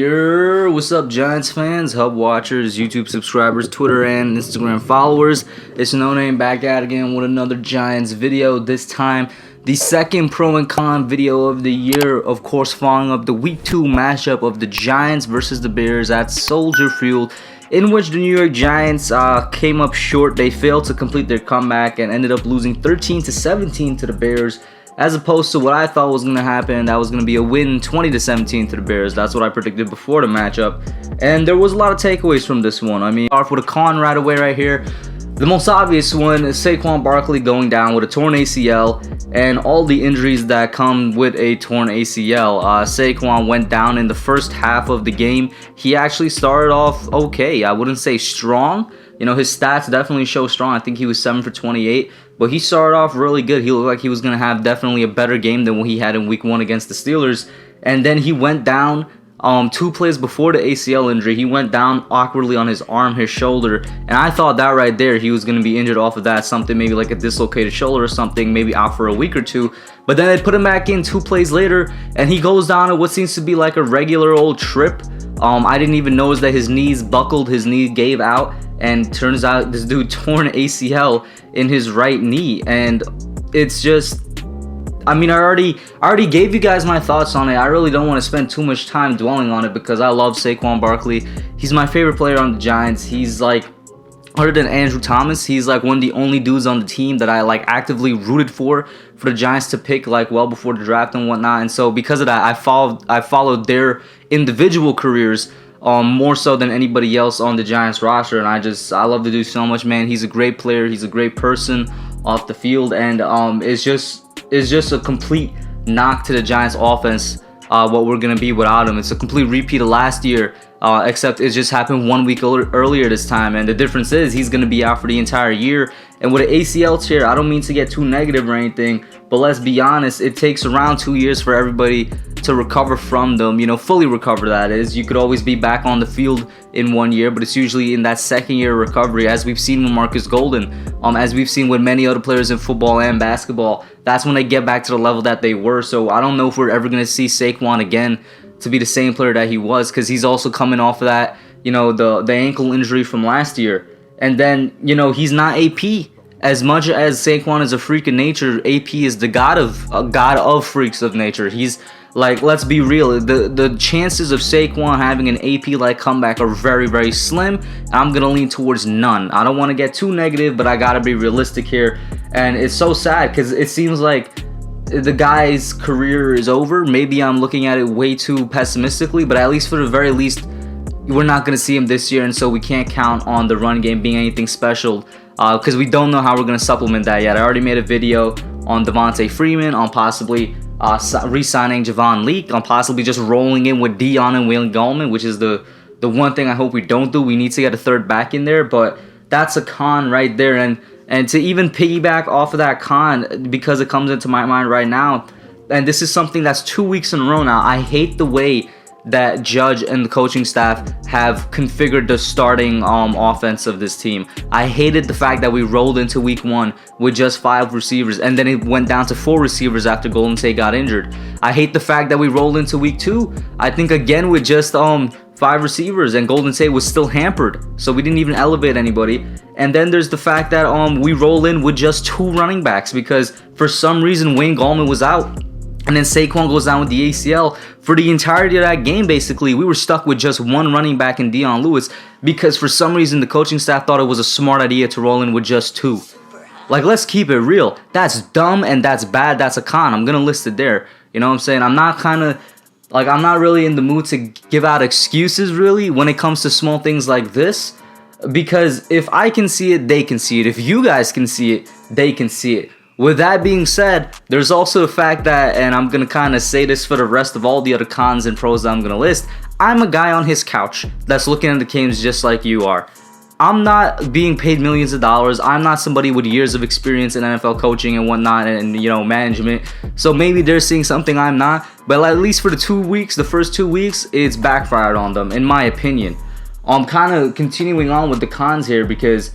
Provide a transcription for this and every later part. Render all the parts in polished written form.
What's up, Giants fans, Hub watchers, YouTube subscribers, Twitter and Instagram followers? It's Noname back at again with another Giants video. This time, the second pro and con video of the year. Of course, following up the Week 2 matchup of the Giants versus the Bears at Soldier Field, in which the New York Giants came up short. They failed to complete their comeback and ended up losing 13-17 to the Bears, as opposed to what I thought was going to happen. That was going to be a win 20-17 to the Bears. That's what I predicted before the matchup. And there was a lot of takeaways from this one. I mean, off with a con right away right here. The most obvious one is Saquon Barkley going down with a torn ACL and all the injuries that come with a torn ACL. Saquon went down in the first half of the game. He actually started off okay. I wouldn't say strong. You know, his stats definitely show strong. I think he was 7 for 28, but he started off really good. He looked like he was going to have definitely a better game than what he had in Week 1 against the Steelers. And then he went down 2 plays before the ACL injury. He went down awkwardly on his arm, his shoulder, and I thought that right there he was going to be injured off of that, something maybe like a dislocated shoulder or something, maybe out for a week or two. But then they put him back in 2 plays later, and he goes down at what seems to be like a regular old trip. I didn't even notice that his knees buckled, his knee gave out, and turns out this dude torn ACL in his right knee. And it's just, I mean, I already gave you guys my thoughts on it. I really don't want to spend too much time dwelling on it because I love Saquon Barkley. He's my favorite player on the Giants. He's like, other than Andrew Thomas, he's like one of the only dudes on the team that I like actively rooted for the Giants to pick like well before the draft and whatnot. And so because of that, I followed their individual careers more so than anybody else on the Giants roster. And I love the dude so much, man. He's a great player. He's a great person off the field, and it's just a complete knock to the Giants offense, what we're going to be without him. It's a complete repeat of last year, except it just happened 1 week earlier this time. And the difference is he's going to be out for the entire year. And with an ACL tear, I don't mean to get too negative or anything, but let's be honest, it takes around 2 years for everybody to recover from them, you know, fully recover, that is. You could always be back on the field in 1 year, but it's usually in that second year recovery, as we've seen with Marcus Golden, as we've seen with many other players in football and basketball. That's when they get back to the level that they were. So I don't know if we're ever going to see Saquon again to be the same player that he was, because he's also coming off of that, you know, the ankle injury from last year. And then, you know, he's not AP. As much as Saquon is a freak of nature, AP is the god of freaks of nature. He's like, let's be real, the chances of Saquon having an AP-like comeback are very, very slim. And I'm going to lean towards none. I don't want to get too negative, but I got to be realistic here. And it's so sad because it seems like the guy's career is over. Maybe I'm looking at it way too pessimistically, but at least for the very least, we're not going to see him this year. And so we can't count on the run game being anything special, because we don't know how we're going to supplement that yet. I already made a video on Devontae Freeman, on possibly re-signing Javon Leak, on possibly just rolling in with Dion and Wayne Gallman, which is the one thing I hope we don't do. We need to get a third back in there, but that's a con right there. And to even piggyback off of that con, because it comes into my mind right now, and this is something that's 2 weeks in a row now, I hate the way that Judge and the coaching staff have configured the starting offense of this team. I hated the fact that we rolled into Week 1 with just 5 receivers, and then it went down to 4 receivers after Golden Tate got injured. I hate the fact that we rolled into Week 2, I think, again with just 5 receivers, and Golden Tate was still hampered, so we didn't even elevate anybody. And then there's the fact that we roll in with just 2 running backs because for some reason Wayne Gallman was out. And then Saquon goes down with the ACL. For the entirety of that game, basically, we were stuck with just 1 running back in Dion Lewis because for some reason the coaching staff thought it was a smart idea to roll in with just 2. Like, let's keep it real. That's dumb and that's bad. That's a con. I'm going to list it there. You know what I'm saying? I'm not really in the mood to give out excuses, really, when it comes to small things like this. Because if I can see it, they can see it. If you guys can see it, they can see it. With that being said, there's also the fact that, and I'm going to kind of say this for the rest of all the other cons and pros that I'm going to list, I'm a guy on his couch that's looking at the games just like you are. I'm not being paid millions of dollars. I'm not somebody with years of experience in NFL coaching and whatnot and, you know, management. So maybe they're seeing something I'm not. But at least for the first 2 weeks, it's backfired on them, in my opinion. I'm kind of continuing on with the cons here because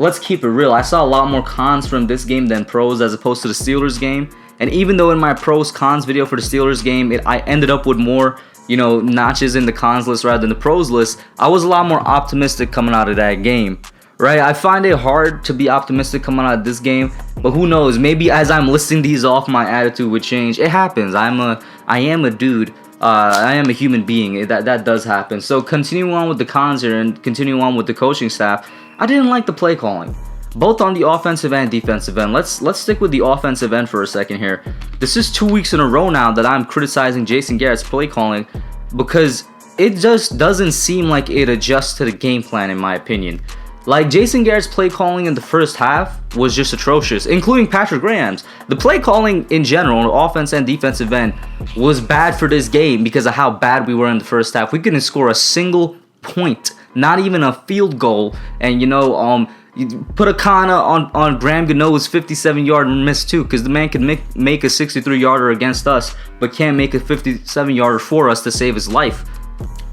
let's keep it real. I saw a lot more cons from this game than pros as opposed to the Steelers game. And even though in my pros cons video for the Steelers game, I ended up with more notches in the cons list rather than the pros list, I was a lot more optimistic coming out of that game. Right, I find it hard to be optimistic coming out of this game, but who knows? Maybe as I'm listing these off, my attitude would change. It happens. I am a dude. I am a human being. That does happen. So continuing on with the cons here and continuing on with the coaching staff, I didn't like the play calling, both on the offensive and defensive end. Let's stick with the offensive end for a second here. This is 2 weeks in a row now that I'm criticizing Jason Garrett's play calling because it just doesn't seem like it adjusts to the game plan, in my opinion. Like, Jason Garrett's play calling in the first half was just atrocious, including Patrick Graham's. The play calling in general, on the offense and defensive end, was bad for this game because of how bad we were in the first half. We couldn't score a single point, not even a field goal. And, you put a con on Graham Gano's 57-yard miss too, because the man can make a 63-yarder against us, but can't make a 57-yarder for us to save his life.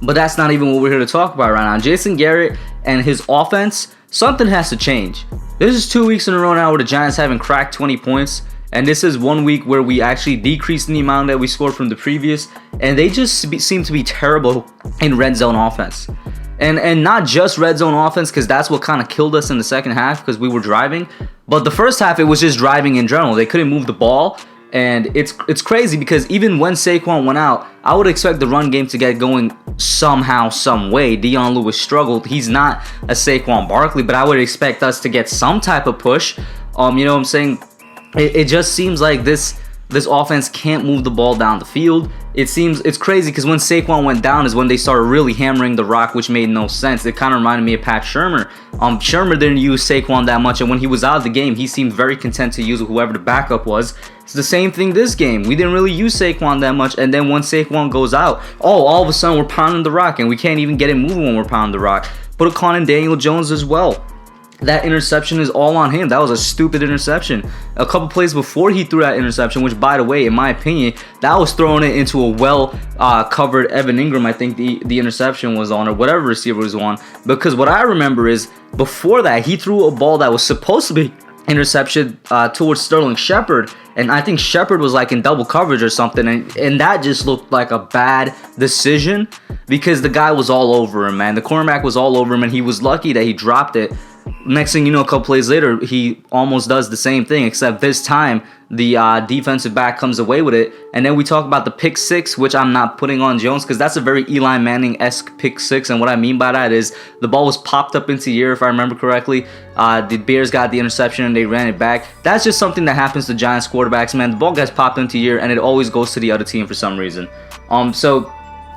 But that's not even what we're here to talk about right now. Jason Garrett and his offense, something has to change. This is 2 weeks in a row now where the Giants haven't cracked 20 points. And this is 1 week where we actually decreased the amount that we scored from the previous. And they just seem to be terrible in red zone offense. And not just red zone offense, because that's what kind of killed us in the second half because we were driving. But the first half, it was just driving in general. They couldn't move the ball. And it's crazy because even when Saquon went out, I would expect the run game to get going somehow, some way. Dion Lewis struggled. He's not a Saquon Barkley, but I would expect us to get some type of push. You know what I'm saying? It just seems like this offense can't move the ball down the field. It's crazy because when Saquon went down is when they started really hammering the rock, which made no sense. It kind of reminded me of Pat Shurmur. Shurmur didn't use Saquon that much, and when he was out of the game, he seemed very content to use whoever the backup was. It's the same thing this game. We didn't really use Saquon that much, and then when Saquon goes out, all of a sudden we're pounding the rock, and we can't even get it moving when we're pounding the rock. Put a con in Daniel Jones as well. That interception is all on him. That was a stupid interception. A couple plays before he threw that interception, which, by the way, in my opinion, that was throwing it into a well-covered Evan Ingram. I think the interception was on, or whatever receiver was on. Because what I remember is, before that, he threw a ball that was supposed to be interception towards Sterling Shepard, and I think Shepard was like in double coverage or something, and that just looked like a bad decision because the guy was all over him, man. The cornerback was all over him, and he was lucky that he dropped it. Next thing you know, a couple plays later, he almost does the same thing, except this time the defensive back comes away with it. And then we talk about the pick six, which I'm not putting on Jones because that's a very Eli Manning-esque pick six. And what I mean by that is the ball was popped up into the air, if I remember correctly. The Bears got the interception and they ran it back. That's just something that happens to Giants quarterbacks, man. The ball gets popped into the air and it always goes to the other team for some reason. So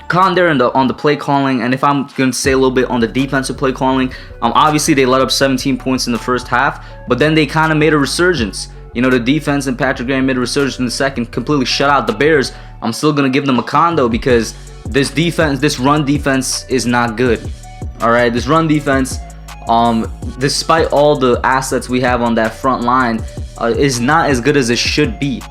con there on the play calling, and if I'm going to say a little bit on the defensive play calling, obviously they let up 17 points in the first half, but then they kind of made a resurgence. The defense and Patrick Graham made a resurgence in the second, completely shut out the Bears. I'm still going to give them a con though because this run defense is not good. All right, this run defense, despite all the assets we have on that front line, is not as good as it should be.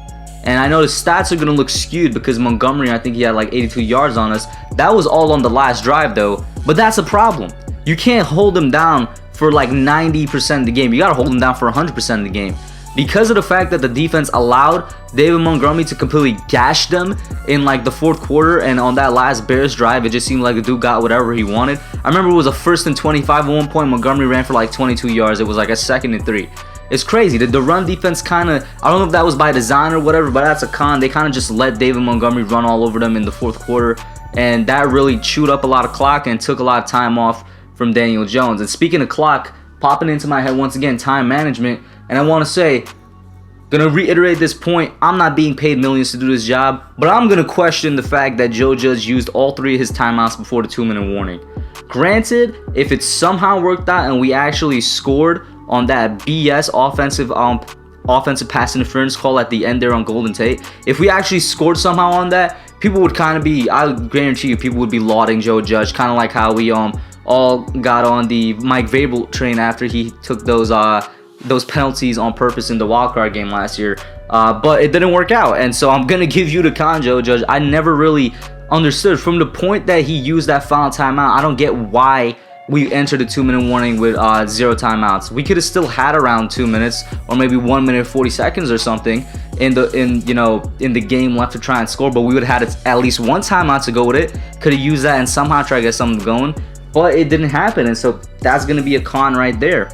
And I know the stats are going to look skewed because Montgomery, I think he had like 82 yards on us. That was all on the last drive though. But that's a problem. You can't hold them down for like 90% of the game. You got to hold them down for 100% of the game. Because of the fact that the defense allowed David Montgomery to completely gash them in like the fourth quarter, and on that last Bears drive, it just seemed like the dude got whatever he wanted. I remember it was a 1st and 25 at one point. Montgomery ran for like 22 yards. It was like a 2nd and 3. It's crazy. The run defense kind of, I don't know if that was by design or whatever, but that's a con. They kind of just let David Montgomery run all over them in the fourth quarter, and that really chewed up a lot of clock and took a lot of time off from Daniel Jones. And speaking of clock, popping into my head once again, time management, and I want to say, gonna reiterate this point, I'm not being paid millions to do this job, but I'm gonna question the fact that Joe Judge used all 3 of his timeouts before the 2-minute warning. Granted, if it somehow worked out and we actually scored on that BS offensive pass interference call at the end there on Golden Tate, if we actually scored somehow on that, people would kind of be, I guarantee you, people would be lauding Joe Judge, kind of like how we all got on the Mike Vrabel train after he took those penalties on purpose in the wildcard game last year. But it didn't work out, and so I'm gonna give you the con, Joe Judge. I never really understood from the point that he used that final timeout. I don't get why we entered the 2-minute warning with 0 timeouts. We could have still had around 2 minutes or maybe 1 minute 40 seconds or something, in the game left to try and score, but we would have had at least one timeout to go with it. Could have used that and somehow try to get something going, but it didn't happen, and so that's going to be a con right there.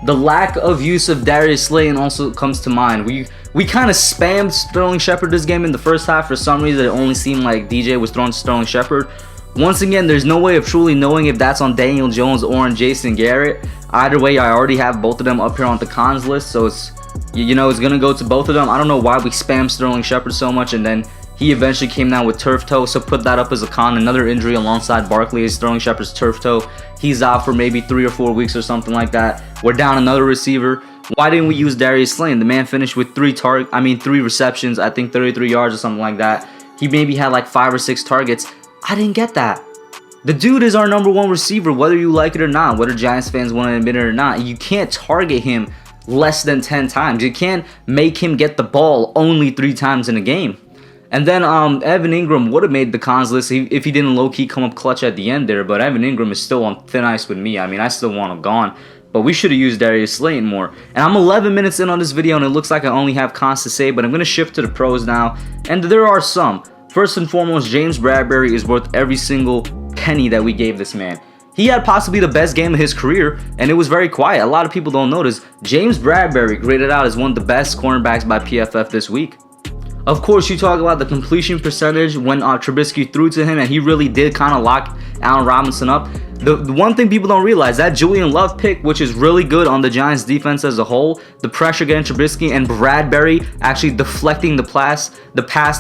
The lack of use of Darius Slayton also comes to mind. We kind of spammed Sterling Shepard this game in the first half. For some reason, it only seemed like DJ was throwing to Sterling Shepard. Once again, there's no way of truly knowing if that's on Daniel Jones or on Jason Garrett. Either way, I already have both of them up here on the cons list, so it's it's gonna go to both of them. I don't know why we spammed Sterling Shepard so much, and then he eventually came down with turf toe, so put that up as a con. Another injury alongside Barkley is Sterling Shepard's turf toe. He's out for maybe 3 or 4 weeks or something like that. We're down another receiver. Why didn't we use Darius Slayton? The man finished with 3 receptions, I think 33 yards or something like that. He maybe had like 5 or 6 targets. I didn't get that. The dude is our #1 receiver, whether you like it or not, whether Giants fans want to admit it or not. You can't target him less than 10 times. You can't make him get the ball only 3 times in a game. And then Evan Ingram would have made the cons list if he didn't low-key come up clutch at the end there, but Evan Ingram is still on thin ice with me. I mean, I still want him gone, but we should have used Darius Slayton more. And I'm 11 minutes in on this video, and it looks like I only have cons to say, but I'm going to shift to the pros now, and there are some. First and foremost, James Bradberry is worth every single penny that we gave this man. He had possibly the best game of his career, and it was very quiet. A lot of people don't notice. James Bradberry graded out as one of the best cornerbacks by PFF this week. Of course, you talk about the completion percentage when Trubisky threw to him, and he really did kind of lock Allen Robinson up. The one thing people don't realize, that Julian Love pick, which is really good on the Giants defense as a whole, the pressure getting Trubisky and Bradberry actually deflecting the pass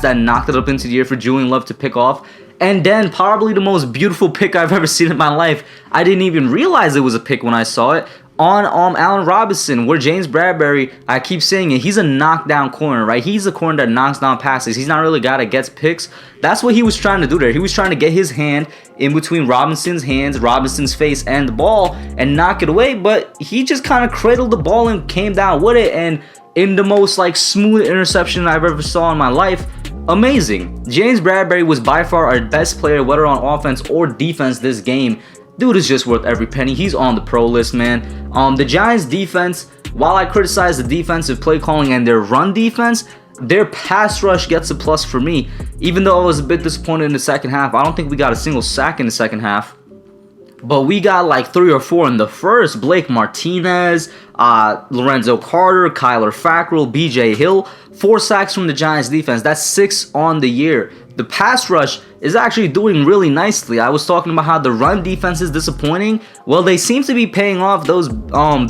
that knocked it up into the air for Julian Love to pick off. And then probably the most beautiful pick I've ever seen in my life. I didn't even realize it was a pick when I saw it. On Allen Robinson, where James Bradberry, I keep saying it, he's a knockdown corner, right? He's a corner that knocks down passes. He's not really a guy that gets picks. That's what he was trying to do there. He was trying to get his hand in between Robinson's hands, Robinson's face, and the ball and knock it away, but he just kind of cradled the ball and came down with it, and in the most like smooth interception I've ever saw in my life. Amazing. James Bradberry was by far our best player, whether on offense or defense this game. Dude is just worth every penny. He's on the pro list, man. The Giants defense, while I criticize the defensive play calling and their run defense, their pass rush gets a plus for me. Even though I was a bit disappointed in the second half, I don't think we got a single sack in the second half. But we got like 3 or 4 in the first. Blake Martinez, Lorenzo Carter, Kyler Fackrell, BJ Hill. 4 sacks from the Giants defense. That's 6 on the year. The pass rush is actually doing really nicely. I was talking about how the run defense is disappointing. Well, they seem to be paying off those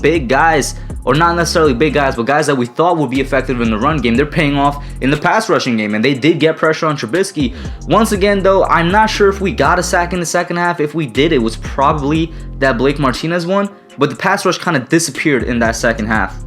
big guys, or not necessarily big guys, but guys that we thought would be effective in the run game. They're paying off in the pass rushing game, and they did get pressure on Trubisky. Once again, though, I'm not sure if we got a sack in the second half. If we did, it was probably that Blake Martinez one, but the pass rush kind of disappeared in that second half.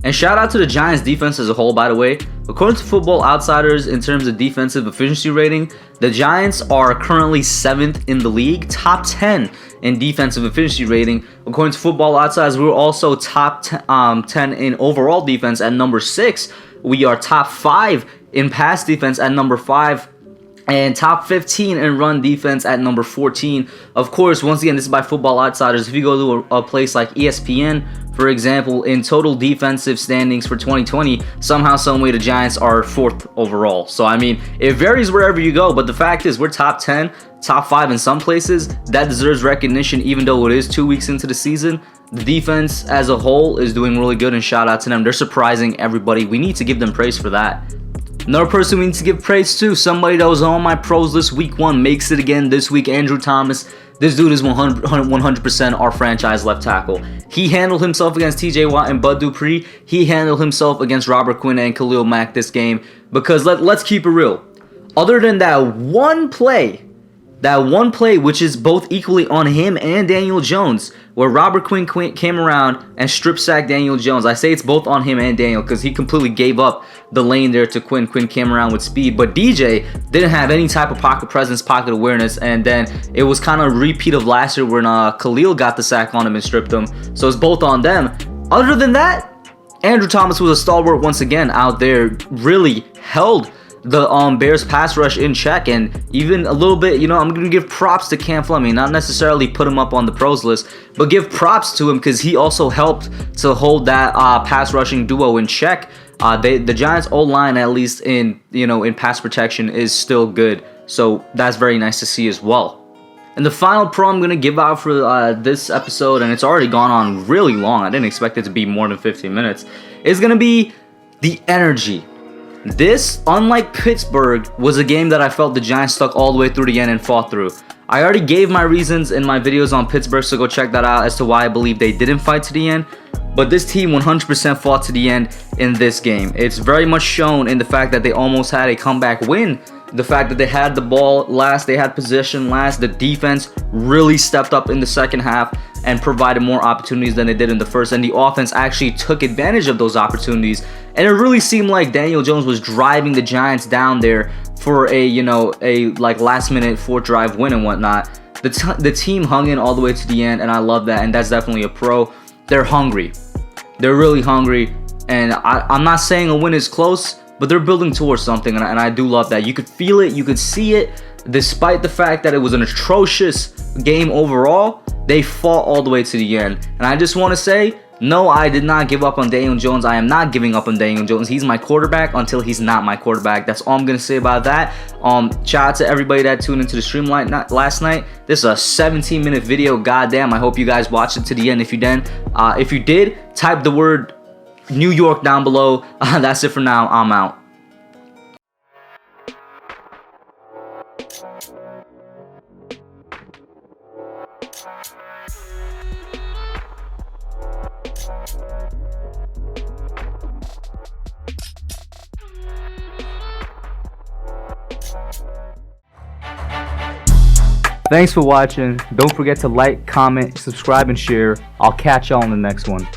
And shout out to the Giants defense as a whole, by the way. According to Football Outsiders, in terms of defensive efficiency rating, the Giants are currently 7th in the league, top 10 in defensive efficiency rating. According to Football Outsiders, we're also top 10 in overall defense at number 6. We are top 5 in pass defense at number 5. And top 15 in run defense at number 14. Of course, once again, this is by Football Outsiders. If you go to a place like ESPN, for example, in total defensive standings for 2020, somehow, someway, the Giants are 4th overall. So, I mean, it varies wherever you go, but the fact is we're top 10, top 5 in some places. That deserves recognition, even though it is 2 weeks into the season. The defense as a whole is doing really good, and shout out to them. They're surprising everybody. We need to give them praise for that. Another person we need to give praise to, somebody that was on my pros list week 1, makes it again this week, Andrew Thomas. This dude is 100% our franchise left tackle. He handled himself against TJ Watt and Bud Dupree. He handled himself against Robert Quinn and Khalil Mack this game. Because let's keep it real. Other than that one play, which is both equally on him and Daniel Jones, where Robert Quinn came around and strip sacked Daniel Jones. I say it's both on him and Daniel because he completely gave up the lane there to Quinn. Quinn came around with speed, but DJ didn't have any type of pocket presence, pocket awareness, and then it was kind of a repeat of last year when Khalil got the sack on him and stripped him. So it's both on them. Other than that, Andrew Thomas was a stalwart once again out there, really held the Bears pass rush in check, and even a little bit, I'm going to give props to Cam Fleming, not necessarily put him up on the pros list, but give props to him because he also helped to hold that pass rushing duo in check. The Giants O-line, at least in pass protection, is still good. So that's very nice to see as well. And the final pro I'm going to give out for this episode, and it's already gone on really long, I didn't expect it to be more than 15 minutes, is going to be the energy. This, unlike Pittsburgh, was a game that I felt the Giants stuck all the way through the end and fought through. I already gave my reasons in my videos on Pittsburgh, so go check that out as to why I believe they didn't fight to the end. But this team 100% fought to the end in this game. It's very much shown in the fact that they almost had a comeback win. The fact that they had the ball last, they had possession last, the defense really stepped up in the second half and provided more opportunities than they did in the first, and the offense actually took advantage of those opportunities. And it really seemed like Daniel Jones was driving the Giants down there for a last minute 4th drive win and whatnot. The team hung in all the way to the end, and I love that, and that's definitely a pro. They're hungry. They're really hungry, and I'm not saying a win is close, but they're building towards something, and I do love that. You could feel it, you could see it, despite the fact that it was an atrocious game overall. They fought all the way to the end, and I just want to say, no, I did not give up on Daniel Jones. I am not giving up on Daniel Jones. He's my quarterback until he's not my quarterback. That's all I'm going to say about that. Shout out to everybody that tuned into the stream last night. This is a 17-minute video. Goddamn, I hope you guys watched it to the end. If you did, type the word New York down below. That's it for now. I'm out. Thanks for watching. Don't forget to like, comment, subscribe, and share. I'll catch y'all in the next one.